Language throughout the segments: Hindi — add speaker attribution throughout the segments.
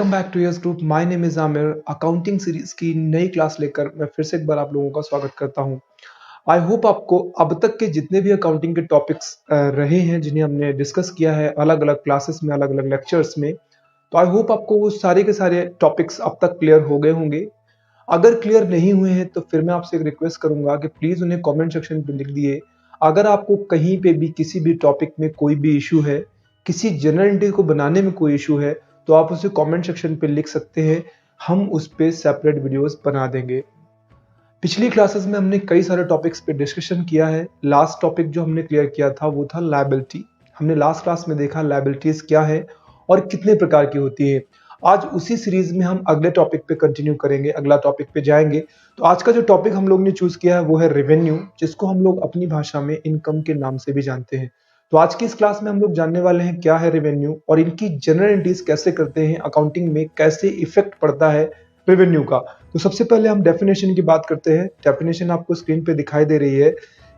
Speaker 1: Welcome back to yes group. My name is Aamir. Accounting series की नई क्लास लेकर मैं फिर से एक बार आप लोगों का स्वागत करता हूं। आई होप आपको अब तक के जितने भी अकाउंटिंग के टॉपिक्स रहे हैं, जिन्हें हमने डिस्कस किया है अलग अलग क्लासेस में, अलग अलग लेक्चर्स में, तो आई होप आपको वो सारे के सारे टॉपिक्स अब तक क्लियर हो गए होंगे। अगर क्लियर नहीं हुए हैं तो फिर मैं आपसे एक रिक्वेस्ट करूंगा कि प्लीज उन्हें कमेंट सेक्शन पे लिख दिए। अगर आपको कहीं पे भी किसी भी टॉपिक में कोई भी इशू है, किसी जनरल एंट्री को बनाने में कोई इशू है, तो आप उसे कमेंट सेक्शन पे लिख सकते हैं। हम उस पे सेपरेट वीडियोस बना देंगे। पिछली क्लासेस में हमने कई सारे टॉपिक्स पे डिस्कशन किया है। लास्ट टॉपिक जो हमने क्लियर किया था वो था लायबिलिटी। हमने लास्ट क्लास में देखा लायबिलिटीज क्या है और कितने प्रकार की होती है। आज उसी सीरीज में हम अगले टॉपिक पे कंटिन्यू करेंगे, अगला टॉपिक पे जाएंगे। तो आज का जो टॉपिक हम लोग ने चूज किया है वो है रेवेन्यू, जिसको हम लोग अपनी भाषा में इनकम के नाम से भी जानते हैं। तो आज की इस क्लास में हम लोग जानने वाले हैं क्या है रेवेन्यू और इनकी जनरल एंट्रीज कैसे करते हैं, अकाउंटिंग में कैसे इफेक्ट पड़ता है रेवेन्यू का। तो सबसे पहले हम डेफिनेशन की बात करते हैं। डेफिनेशन आपको स्क्रीन पे दिखाई दे रही है।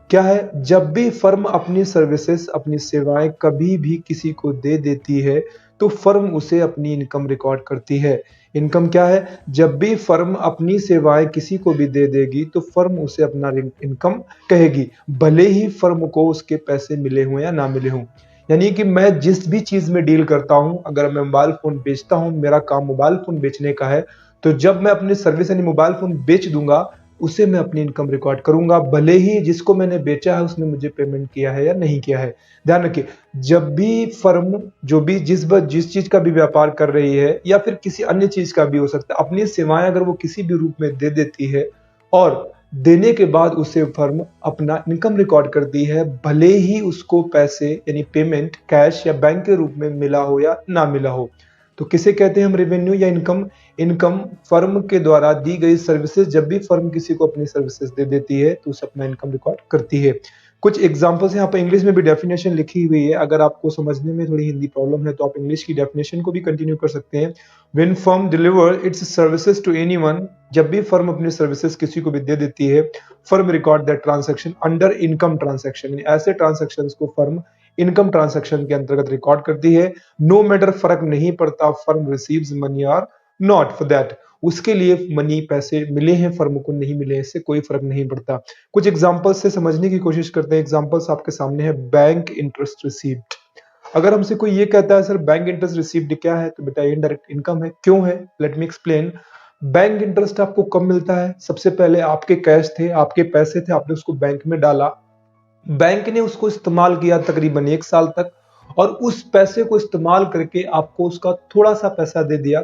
Speaker 1: क्या है? जब भी फर्म अपनी सर्विसेज, अपनी सेवाएं कभी भी किसी को दे देती है तो फर्म उसे अपनी इनकम रिकॉर्ड करती है। इनकम क्या है? जब भी फर्म अपनी सेवाएं किसी को भी दे देगी तो फर्म उसे अपना इनकम कहेगी, भले ही फर्म को उसके पैसे मिले हों या ना मिले हों। यानी कि मैं जिस भी चीज में डील करता हूं, अगर मैं मोबाइल फोन बेचता हूं, मेरा काम मोबाइल फोन बेचने का है, तो जब मैं अपनी सर्विस यानी मोबाइल फोन बेच दूंगा, उसे मैं अपनी इनकम रिकॉर्ड करूंगा, भले ही जिसको मैंने बेचा है उसने मुझे पेमेंट किया है या नहीं किया है। ध्यान रखिए, जब भी फर्म जो भी जिस चीज का भी व्यापार कर रही है या फिर किसी अन्य चीज का भी हो सकता है, अपनी सेवाएं अगर वो किसी भी रूप में दे देती है और देने के बाद उसे फर्म अपना इनकम रिकॉर्ड करती है, भले ही उसको पैसे यानी पेमेंट कैश या बैंक के रूप में मिला हो या ना मिला हो। तो किसे कहते हैं हम रेवेन्यू या इनकम? इनकम फर्म के द्वारा दी गई सर्विसेज, जब भी फर्म किसी को अपनी सर्विसेज दे देती है तो उसे अपना इनकम रिकॉर्ड करती है। कुछ एग्जांपल्स यहाँ पर इंग्लिश में भी डेफिनेशन लिखी हुई है। अगर आपको समझने में थोड़ी हिंदी प्रॉब्लम है तो आप इंग्लिश की डेफिनेशन को भी कंटिन्यू कर सकते हैं। When firm deliver its services to anyone, जब भी फर्म अपनी सर्विसेज किसी को भी दे देती है, firm record that transaction under income transaction. ऐसे ट्रांजैक्शंस को फर्म इनकम ट्रांजैक्शन के अंतर्गत रिकॉर्ड करती है। नो मैटर, फर्क नहीं पड़ता फर्म रिसीव्स मनी और नॉट फॉर दैट, उसके लिए मनी पैसे मिले हैं फर्म को नहीं मिले, इससे कोई फर्क नहीं पड़ता। कुछ एग्जांपल्स से समझने की कोशिश करते हैं। एग्जांपल्स आपके सामने है। Bank interest received. अगर हमसे कोई ये कहता है सर बैंक इंटरेस्ट रिसीव्ड क्या है, तो बेटा इनडायरेक्ट इनकम है। क्यों है? Let me explain. Bank interest आपको कब मिलता है? सबसे पहले आपके कैश थे, आपके पैसे थे, आपने उसको बैंक में डाला, बैंक ने उसको इस्तेमाल किया तकरीबन 1 साल तक और उस पैसे को इस्तेमाल करके आपको उसका थोड़ा सा पैसा दे दिया,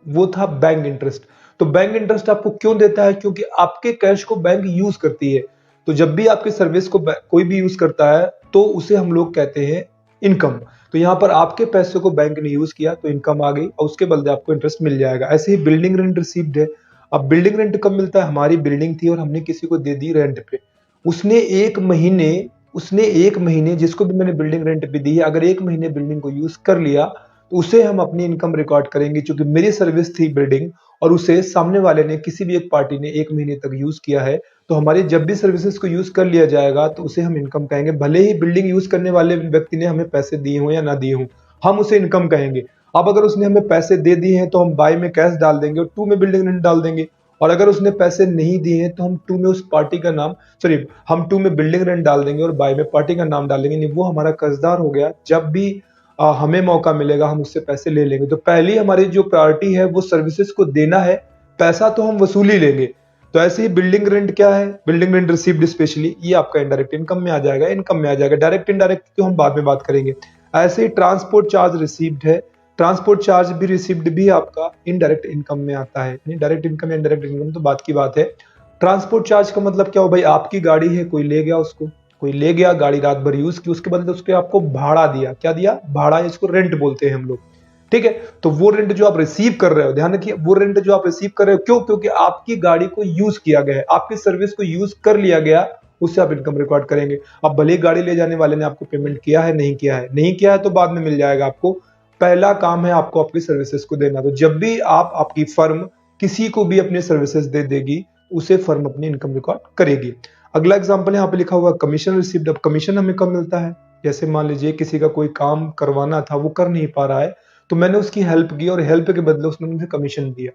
Speaker 1: वो था बैंक इंटरेस्ट। तो बैंक इंटरेस्ट आपको क्यों देता है? क्योंकि आपके कैश को बैंक यूज करती है। तो जब भी आपके सर्विस को कोई भी यूज करता है तो उसे हम लोग कहते हैं इनकम। तो यहाँ पर आपके पैसे को बैंक ने यूज किया तो इनकम आ गई और उसके बदले आपको इंटरेस्ट मिल जाएगा। ऐसे ही बिल्डिंग रेंट रिसीव्ड है। अब बिल्डिंग रेंट कब मिलता है? हमारी बिल्डिंग थी और हमने किसी को दे दी रेंट पे। उसने एक महीने जिसको भी मैंने बिल्डिंग रेंट पे दी है, अगर 1 महीने बिल्डिंग को यूज कर लिया तो उसे हम अपनी इनकम रिकॉर्ड करेंगे, क्योंकि मेरी सर्विस थी बिल्डिंग और उसे सामने वाले ने, किसी भी एक पार्टी ने 1 महीने तक यूज किया है। तो हमारी जब भी सर्विसेज को यूज कर लिया जाएगा तो उसे हम इनकम कहेंगे, भले ही बिल्डिंग यूज करने वाले व्यक्ति ने हमें पैसे दिए हों या ना दिए हों, हम उसे इनकम कहेंगे। अब अगर उसने हमें पैसे दे दिए हैं तो हम बाय में कैश डाल देंगे और टू में बिल्डिंग रेंट डाल देंगे। और अगर उसने पैसे नहीं दिए हैं तो हम टू में उस पार्टी का नाम, सॉरी, हम टू में बिल्डिंग रेंट डाल देंगे और बाय में पार्टी का नाम डाल देंगे। नहीं, वो हमारा कर्जदार हो गया। जब भी हमें मौका मिलेगा हम उससे पैसे ले लेंगे। तो पहली हमारी जो प्रायोरिटी है वो सर्विसेज को देना है, पैसा तो हम वसूल ही लेंगे। तो ऐसे ही बिल्डिंग रेंट क्या है? बिल्डिंग रेंट रिसीव्ड स्पेशली, ये आपका इनडायरेक्ट इनकम में आ जाएगा, इनकम में आ जाएगा। डायरेक्ट इनडायरेक्ट तो हम बाद में बात करेंगे। ऐसे ही ट्रांसपोर्ट चार्ज रिसीव्ड है। ट्रांसपोर्ट चार्ज भी रिसीव्ड भी आपका इनडायरेक्ट इनकम में आता है। डायरेक्ट इनकम या इनडायरेक्ट इनकम तो बात की बात है। ट्रांसपोर्ट चार्ज का मतलब क्या हो भाई? आपकी गाड़ी है, कोई ले गया उसको, कोई ले गया गाड़ी, रात भर यूज की, उसके बदले उसके आपको भाड़ा दिया। क्या दिया? भाड़ा, इसको रेंट बोलते हैं हम लोग। ठीक है, तो वो रेंट जो आप रिसीव कर रहे हो, ध्यान रखिए, वो रेंट जो आप रिसीव कर रहे हो, क्यों? क्योंकि आपकी गाड़ी को यूज किया गया है, आपकी सर्विस को यूज कर लिया गया, उससे आप इनकम रिकॉर्ड करेंगे। अब भले गाड़ी ले जाने वाले ने आपको पेमेंट किया है, नहीं किया है, नहीं किया है तो बाद में मिल जाएगा आपको। पहला काम है आपको आपकी सर्विसेज को देना। तो जब भी आपकी फर्म किसी को भी अपनी सर्विसेज दे देगी, उसे फर्म अपनी इनकम रिकॉर्ड करेगी। अगला एग्जांपल यहाँ पे लिखा हुआ कमीशन रिसीव्ड। अब कमीशन हमें कब मिलता है? जैसे मान लीजिए किसी का कोई काम करवाना था, वो कर नहीं पा रहा है, तो मैंने उसकी हेल्प की और हेल्प के बदले उसने मुझे कमीशन दिया।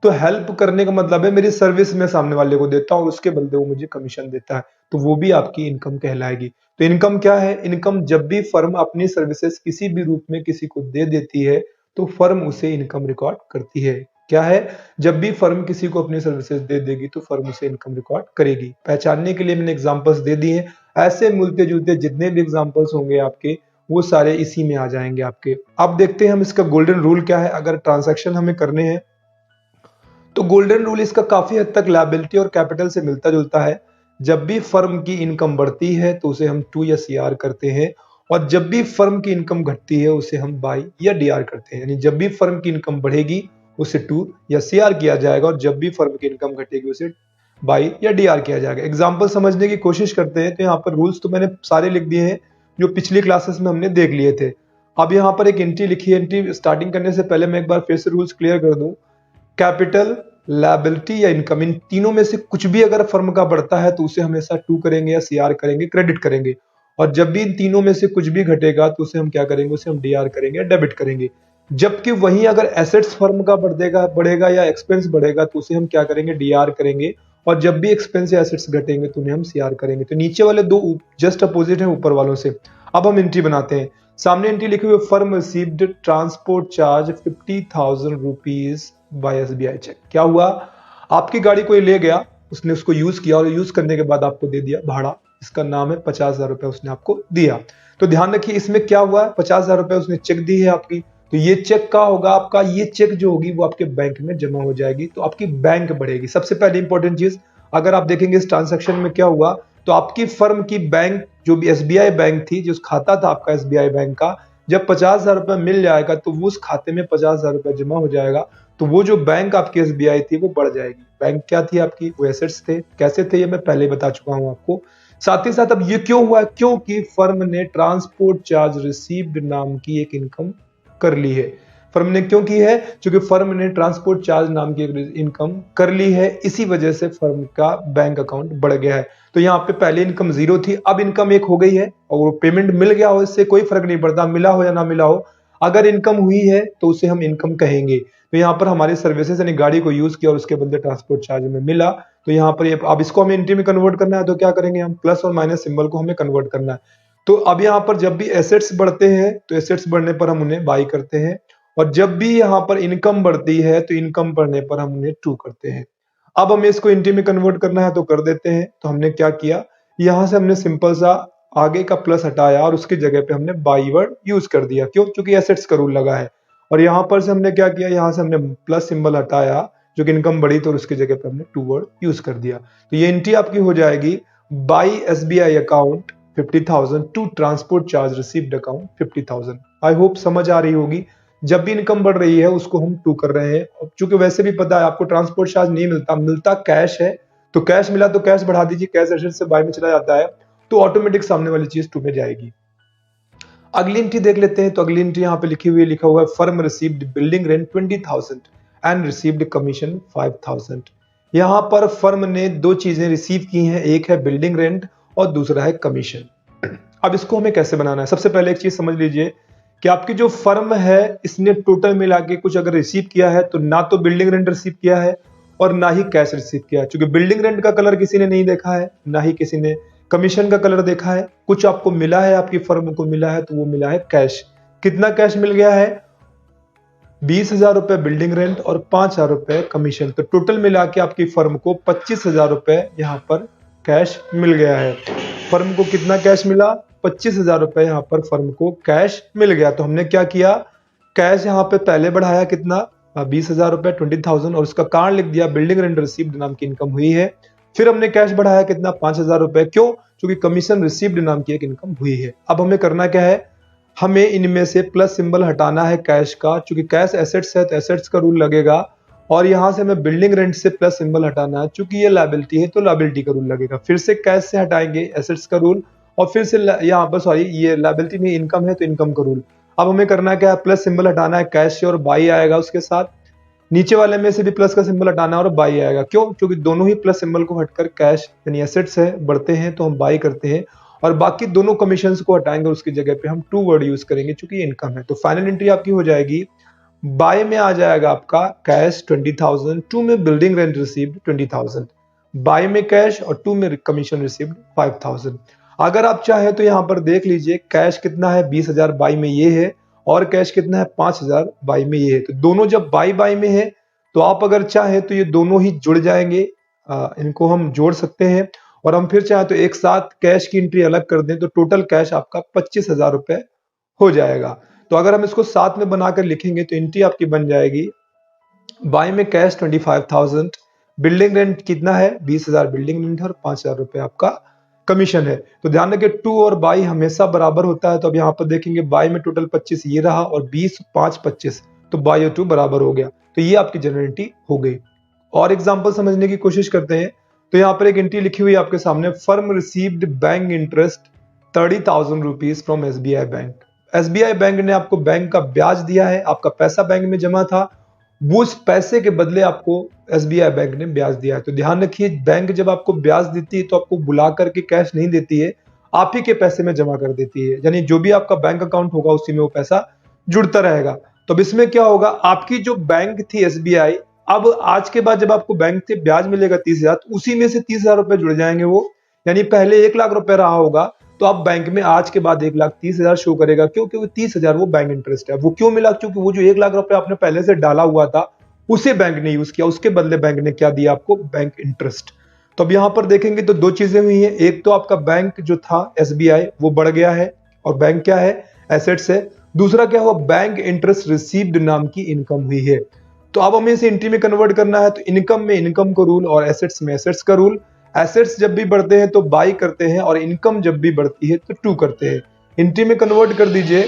Speaker 1: तो हेल्प करने का मतलब है मेरी सर्विस में सामने वाले को देता हूँ और उसके बदले वो मुझे कमीशन देता है, तो वो भी आपकी इनकम कहलाएगी। तो इनकम क्या है? इनकम जब भी फर्म अपनी सर्विसेज किसी भी रूप में किसी को दे देती है तो फर्म उसे इनकम रिकॉर्ड करती है। क्या है? जब भी फर्म किसी को अपनी सर्विसेज दे देगी तो फर्म उसे इनकम रिकॉर्ड करेगी। पहचानने के लिए मैंने एग्जांपल्स दे दिए हैं, ऐसे मिलते जुलते जितने भी एग्जांपल्स होंगे आपके वो सारे इसी में आ जाएंगे आपके। अब देखते हैं हम इसका गोल्डन रूल क्या है अगर ट्रांजैक्शन हमें करने हैं। तो गोल्डन रूल इसका काफी हद तक लायबिलिटी और कैपिटल से मिलता जुलता है। जब भी फर्म की इनकम बढ़ती है तो उसे हम टू या सीआर करते हैं, और जब भी फर्म की इनकम घटती है उसे हम बाई या डीआर करते हैं। यानी जब भी फर्म की इनकम बढ़ेगी उसे टू या सीआर किया जाएगा और जब भी फर्म की इनकम घटेगी उसे बाई या डीआर किया जाएगा। एग्जाम्पल समझने की कोशिश करते हैं। तो यहाँ पर रूल्स तो मैंने सारे लिख दिए हैं जो पिछली क्लासेस में हमने देख लिए थे। अब यहाँ पर एक एंट्री लिखी है। एंट्री स्टार्टिंग करने से पहले मैं एक बार फिर से रूल्स क्लियर कर दूं। कैपिटल, लायबिलिटी या इनकम, इन तीनों में से कुछ भी अगर फर्म का बढ़ता है तो उसे हमेशा टू करेंगे या सीआर करेंगे, क्रेडिट करेंगे। और जब भी इन तीनों में से कुछ भी घटेगा तो उसे हम क्या करेंगे? उसे हम डीआर करेंगे या डेबिट करेंगे। जबकि वहीं अगर एसेट्स फर्म का बढ़ेगा या एक्सपेंस बढ़ेगा तो उसे हम क्या करेंगे? डीआर करेंगे। और जब भी एक्सपेंस या एसेट्स घटेंगे तो उन्हें हम सीआर करेंगे। तो नीचे वाले दो जस्ट अपोजिट है ऊपर वालों से। अब हम एंट्री बनाते हैं। सामने एंट्री लिखी हुई, firm received transport charge 50,000 rupees by SBI cheque. क्या हुआ? आपकी गाड़ी कोई ले गया, उसने उसको यूज किया और यूज करने के बाद आपको दे दिया भाड़ा। इसका नाम है 50,000 रुपए उसने आपको दिया। तो ध्यान रखिए इसमें क्या हुआ है, 50,000 रुपए उसने चेक दी है आपकी। तो ये चेक का होगा आपका, ये चेक जो होगी वो आपके बैंक में जमा हो जाएगी, तो आपकी बैंक बढ़ेगी। सबसे पहले इंपॉर्टेंट चीज, अगर आप देखेंगे इस ट्रांजेक्शन में क्या हुआ, तो आपकी फर्म की बैंक जो भी एसबीआई बैंक थी, जो खाता था आपका एसबीआई बैंक का, जब 50,000 रुपए मिल जाएगा तो वो उस खाते में 50,000 रुपए जमा हो जाएगा। तो वो जो बैंक आपकी एसबीआई थी वो बढ़ जाएगी। बैंक क्या थी आपकी? वो एसेट्स थे। कैसे थे ये मैं पहले बता चुका हूं आपको। साथ ही साथ अब ये क्यों हुआ? क्योंकि फर्म ने ट्रांसपोर्ट चार्ज रिसीव्ड नाम की एक इनकम कर ली है। फर्म ने क्यों की है? क्योंकि फर्म ने ट्रांसपोर्ट चार्ज नाम की एक इनकम कर ली है, इसी वजह से फर्म का बैंक अकाउंट बढ़ गया है। तो यहाँ पे पहले इनकम जीरो थी, अब इनकम एक हो गई है और वो पेमेंट मिल गया हो, इससे कोई फर्क नहीं पड़ता मिला हो या ना मिला हो। अगर इनकम हुई है तो उसे हम इनकम कहेंगे। तो यहाँ पर हमारी सर्विसेज यानी गाड़ी को यूज किया और उसके बदले ट्रांसपोर्ट चार्ज में मिला, तो यहाँ पर अब इसको हमें एंट्री में कन्वर्ट करना है। तो क्या करेंगे हम? प्लस और माइनस सिंबल को हमें कन्वर्ट करना है। तो अब यहाँ पर जब भी एसेट्स बढ़ते हैं तो एसेट्स बढ़ने पर हम उन्हें बाई करते हैं, और जब भी यहाँ पर इनकम बढ़ती है तो इनकम बढ़ने पर हम उन्हें टू करते हैं। अब हमें इसको एंट्री में कन्वर्ट करना है तो कर देते हैं। तो हमने क्या किया, यहाँ से हमने सिंपल सा आगे का प्लस हटाया और उसकी जगह पे हमने बाई वर्ड यूज कर दिया। क्यों? क्योंकि एसेट्स का रूल लगा है। और यहाँ पर से हमने क्या किया, यहाँ से हमने प्लस सिंबल हटाया, जो कि इनकम बढ़ी तो उसकी जगह पे हमने टू वर्ड यूज कर दिया। तो ये एंट्री आपकी हो जाएगी, by SBI account 50,000 to transport charge received account 50,000। I hope समझ आ रही होगी। जब भी इनकम बढ़ रही है उसको हम टू कर रहे हैं। चूंकि वैसे भी पता है आपको ट्रांसपोर्ट चार्ज नहीं मिलता, मिलता कैश है। तो कैश मिला तो कैश बढ़ा दीजिए, कैश एसेट से बाय में चला जाता है, तो ऑटोमेटिक सामने वाली चीज टू में जाएगी। अगली एंट्री देख लेते हैं। तो अगली एंट्री यहाँ पे लिखा हुआ है, firm received building rent 20,000 and received commission 5,000। यहाँ पर फर्म ने दो चीजें रिसीव की हैं, एक है बिल्डिंग रेंट और दूसरा है कमीशन। अब इसको हमें कैसे बनाना है? सबसे पहले एक चीज समझ लीजिए कि आपकी जो फर्म है इसने टोटल मिला के कुछ अगर रिसीव किया है तो ना तो बिल्डिंग रेंट रिसीव किया है और ना ही कैश रिसीव किया है। क्योंकि बिल्डिंग रेंट का कलर किसी ने नहीं देखा है, ना ही किसी ने कमीशन का कलर देखा है। कुछ आपको मिला है, आपकी फर्म को मिला है, तो वो मिला है कैश। कितना कैश मिल गया है? 20,000 रुपए बिल्डिंग रेंट और 5,000 रुपए कमीशन। तो टोटल मिला के आपकी फर्म को 25,000 रुपए यहाँ पर कैश मिल गया है। फर्म को कितना कैश मिला? 25,000 रुपए यहाँ पर फर्म को कैश मिल गया। तो हमने क्या किया, कैश यहाँ पे पहले बढ़ाया कितना? 20,000 रुपए 20,000, और उसका कारण लिख दिया बिल्डिंग रेंट रिसीव्ड नाम की इनकम हुई है। फिर हमने कैश बढ़ाया कितना? 5,000 रुपए। क्यों? क्योंकि कमीशन रिसीव्ड नाम की एक इनकम हुई है। अब हमें करना क्या है, हमें इनमें से प्लस सिंबल हटाना है कैश का। चूंकि कैश एसेट्स है तो एसेट्स का रूल लगेगा, और यहां से हमें बिल्डिंग रेंट से प्लस सिंबल हटाना है। चूंकि ये लायबिलिटी है तो लायबिलिटी का रूल लगेगा। फिर से कैश से हटाएंगे एसेट्स का रूल, और फिर से यहाँ पर सॉरी ये लायबिलिटी नहीं इनकम है तो इनकम का रूल। अब हमें करना क्या है, प्लस सिंबल हटाना है कैश से और बाई आएगा उसके साथ। नीचे वाले में से भी प्लस का सिंबल हटाना है और बाई आएगा। क्यों? क्योंकि दोनों ही प्लस सिंबल को हटकर कैश यानी एसेट्स है बढ़ते हैं तो हम बाई करते हैं, और बाकी दोनों कमीशंस को हटाएंगे, उसकी जगह पे हम टू वर्ड यूज करेंगे चूंकि इनकम है। तो फाइनल एंट्री आपकी हो जाएगी, बाय में आ जाएगा आपका कैश 20,000, टू में बिल्डिंग रेंट रिसीव्ड 20,000, बाय में कैश और टू में कमीशन रिसीव्ड 5,000। अगर आप चाहे तो यहाँ पर देख लीजिए कैश कितना है 20,000 बाय में ये है, और कैश कितना है 5,000 बाय में ये है। तो दोनों जब बाय बाय में है तो आप अगर चाहे तो ये दोनों ही जुड़ जाएंगे, इनको हम जोड़ सकते हैं। और हम फिर चाहे तो एक साथ कैश की एंट्री अलग कर दें तो टोटल कैश आपका 25,000 रुपए हो जाएगा। तो अगर हम इसको साथ में बनाकर लिखेंगे तो एंट्री आपकी बन जाएगी बाय में कैश 25,000, बिल्डिंग रेंट कितना है 20,000 बिल्डिंग रेंट है और 5,000 रुपए आपका कमीशन है। तो ध्यान रखिए टू और बाई हमेशा बराबर होता है। तो अब यहाँ पर देखेंगे बाई में टोटल 25 ये रहा और 20 5 25, तो बाई और टू बराबर हो गया। तो ये आपकी जनरल एंट्री हो गई। और एग्जांपल समझने की कोशिश करते हैं। तो यहाँ पर एक एंट्री लिखी हुई है आपके सामने, firm received bank interest 30,000 rupees from SBI bank. SBI bank ने आपको बैंक का ब्याज दिया है, आपका पैसा बैंक में जमा था, वो उस पैसे के बदले आपको एसबीआई बैंक ने ब्याज दिया है। तो ध्यान रखिए बैंक जब आपको ब्याज देती है तो आपको बुला करके कैश नहीं देती है, आप ही के पैसे में जमा कर देती है। यानी जो भी आपका बैंक अकाउंट होगा उसी में वो पैसा जुड़ता रहेगा। तो अब इसमें क्या होगा, आपकी जो बैंक थी एसबीआई, अब आज के बाद जब आपको बैंक से ब्याज मिलेगा 30,000, तो उसी में से 30,000 रुपए जुड़ जाएंगे वो। यानी पहले 1,00,000 रुपए रहा होगा तो अब बैंक में आज के बाद 1,30,000 शो करेगा। क्यों? क्योंकि 30,000 वो बैंक इंटरेस्ट है। वो क्यों मिला? क्योंकि वो जो 1,00,000 रुपए आपने पहले से डाला हुआ था उसे बैंक ने यूज किया, उसके बदले बैंक ने क्या दिया आपको? Bank interest. तो अब यहां पर देखेंगे तो दो चीजें हुई हैं। एक तो आपका बैंक जो था एसबीआई वो बढ़ गया है और बैंक क्या है? एसेट्स है। दूसरा क्या हुआ? बैंक इंटरेस्ट रिसीव्ड नाम की इनकम हुई है। तो अब हमें इसे एंट्री में कन्वर्ट करना है। तो इनकम में इनकम का रूल और एसेट्स में एसेट्स का रूल। एसेट्स जब भी बढ़ते हैं तो बाई करते हैं और इनकम जब भी बढ़ती है तो टू करते हैं। एंट्री में कन्वर्ट कर दीजिए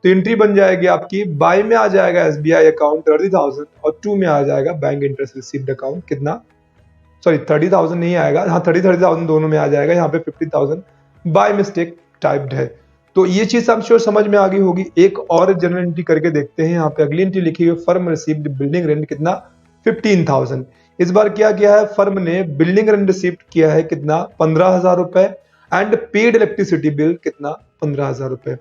Speaker 1: तो एंट्री बन जाएगी आपकी, बाय में आ जाएगा एसबीआई अकाउंट 30,000 और टू में आ जाएगा बैंक इंटरेस्ट रिसीव्ड अकाउंट कितना, सॉरी 30,000 नहीं आएगा, हाँ 30,000 दोनों में आ जाएगा, यहाँ पे 50,000 बाय मिस्टेक टाइप्ड है। तो ये चीज आप श्योर समझ में आ गई होगी। एक और जनरल एंट्री करके देखते हैं। यहाँ पे अगली एंट्री लिखी हुई, फर्म रिसीव्ड बिल्डिंग रेंट कितना, 15,000। इस बार क्या किया है फर्म ने? बिल्डिंग रेंट रिसीव किया है कितना, 15,000 रुपए, एंड पेड इलेक्ट्रिसिटी बिल कितना, 15,000 रुपए।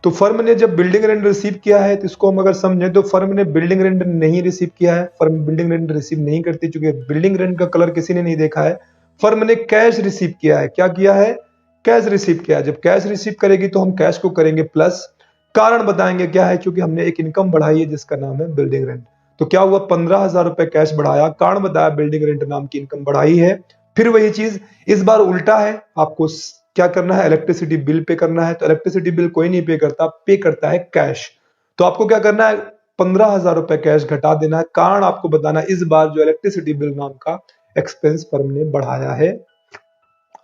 Speaker 1: तो फर्म ने जब बिल्डिंग रेंट रिसीव किया है तो इसको हम अगर समझें तो फर्म ने बिल्डिंग रेंट नहीं रिसीव किया है। फर्म बिल्डिंग रेंट रिसीव नहीं करती क्योंकि बिल्डिंग रेंट का कलर किसी ने नहीं देखा है। फर्म ने कैश रिसीव किया है। क्या किया है? कैश रिसीव किया है। जब कैश रिसीव करेगी तो हम कैश को करेंगे प्लस, कारण बताएंगे क्या है, क्योंकि हमने एक इनकम बढ़ाई है जिसका नाम है बिल्डिंग रेंट। तो क्या हुआ, 15,000 रुपए कैश बढ़ाया, कारण बताया बिल्डिंग रेंट नाम की इनकम बढ़ाई है। फिर वही चीज इस बार उल्टा है, आपको क्या करना है? इलेक्ट्रिसिटी बिल पे करना है। तो इलेक्ट्रिसिटी बिल कोई नहीं पे करता, पे करता है कैश। तो आपको क्या करना है? 15,000 रुपए कैश घटा देना है, कारण आपको बताना इस बार जो इलेक्ट्रिसिटी बिल नाम का एक्सपेंस फर्म ने बढ़ाया है।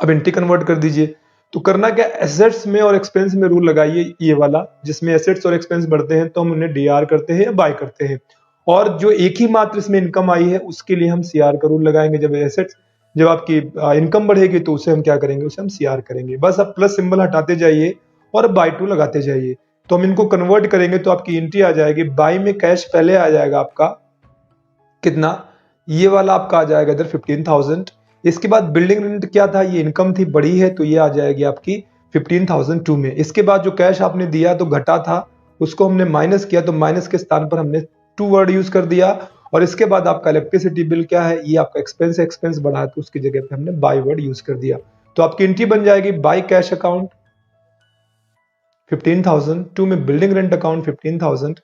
Speaker 1: अब एंट्री कन्वर्ट कर दीजिए। तो करना क्या, एसेट्स में और एक्सपेंस में रूल लगाइए ये वाला, जिसमें एसेट्स और एक्सपेंस बढ़ते हैं तो हम उन्हें डीआर करते हैं या बाय करते हैं। और जो एक ही मात्र इसमें इनकम आई है उसके लिए हम सीआर का रूल लगाएंगे। जब एसेट्स, जब आपकी इनकम बढ़ेगी तो उसे हम क्या करेंगे? उसे हम सीआर करेंगे। बस अब प्लस सिंबल हटाते जाइए और बाय टू लगाते जाइए। तो हम इनको कन्वर्ट करेंगे तो आपकी एंट्री आ जाएगी, बाय में कैश पहले आ जाएगा आपका कितना, ये वाला आपका आ जाएगा इधर 15,000। इसके बाद बिल्डिंग रेंट क्या था, ये इनकम थी बड़ी है तो ये आ जाएगी आपकी 15,002 में। इसके बाद जो कैश आपने दिया तो घटा था, उसको हमने माइनस किया, तो माइनस के स्थान पर हमने टू वर्ड यूज कर दिया। और इसके बाद आपका इलेक्ट्रिसिटी बिल क्या है, ये आपका एक्सपेंस है, एक्सपेंस बढ़ा है तो उसकी जगह पे हमने बाय वर्ड यूज कर दिया। तो आपकी एंट्री बन जाएगी, बाय कैश अकाउंट 15,000, टू में बिल्डिंग रेंट अकाउंट 15,000,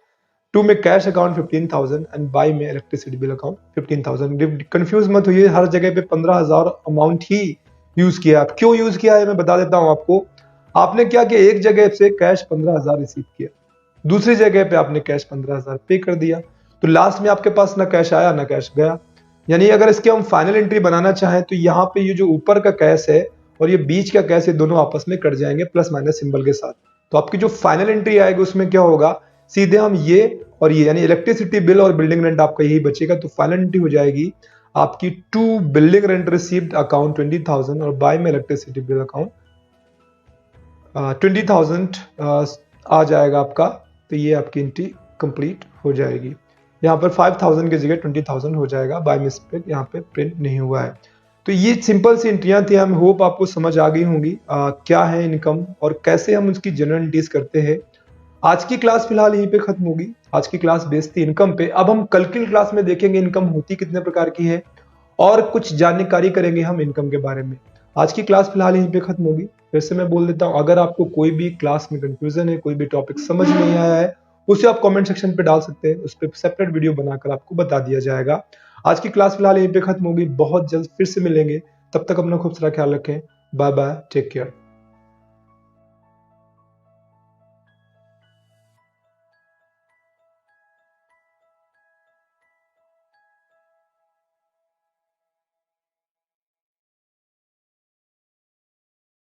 Speaker 1: टू में कैश अकाउंट 15,000 एंड बाय में इलेक्ट्रिसिटी बिल अकाउंट 15,000। कंफ्यूज मत होइए, हर जगह पे 15,000 अमाउंट ही यूज किया। आप क्यों यूज किया है मैं बता देता हूं आपको। आपने क्या किया, एक जगह से कैश 15,000 रिसीव किया, दूसरी जगह पे आपने कैश 15,000 पे कर दिया, तो लास्ट में आपके पास ना कैश आया ना कैश गया। यानी अगर इसके हम फाइनल एंट्री बनाना चाहें तो यहाँ पे ये जो ऊपर का कैश है और ये बीच का कैश है दोनों आपस में कट जाएंगे प्लस माइनस सिंबल के साथ। तो आपकी जो फाइनल एंट्री आएगी उसमें क्या होगा, सीधे हम ये और ये यानी इलेक्ट्रिसिटी बिल और बिल्डिंग रेंट आपका यही बचेगा। तो फाइनल एंट्री हो जाएगी आपकी, to building rent received account 20,000 और बाय में इलेक्ट्रिसिटी बिल अकाउंट 20,000 आ जाएगा आपका। तो ये आपकी एंट्री कंप्लीट हो जाएगी। यहाँ पर 5,000 की जगह 20,000 हो जाएगा, बाय मिस्टेक यहाँ पे प्रिंट नहीं हुआ है। तो ये सिंपल सी एंट्रियां थी। हम होप आपको समझ आ गई होंगी क्या है इनकम और कैसे हम उसकी जनरल एंट्रीज करते हैं। आज की क्लास फिलहाल यहीं पे खत्म होगी। आज की क्लास बेस्ड थी इनकम पे। अब हम कल की क्लास में देखेंगे इनकम होती कितने प्रकार की है और कुछ जानकारी करेंगे हम इनकम के बारे में। आज की क्लास फिलहाल यहीं पे खत्म होगी। फिर से मैं बोल देता हूँ, अगर आपको कोई भी क्लास में कंफ्यूजन है, कोई भी टॉपिक समझ नहीं आया है, उसे आप कमेंट सेक्शन पे डाल सकते हैं, उस पर सेपरेट वीडियो बनाकर आपको बता दिया जाएगा। आज की क्लास फिलहाल यहीं पे खत्म होगी। बहुत जल्द फिर से मिलेंगे, तब तक अपना खूब सारा ख्याल रखें। Bye bye, take care.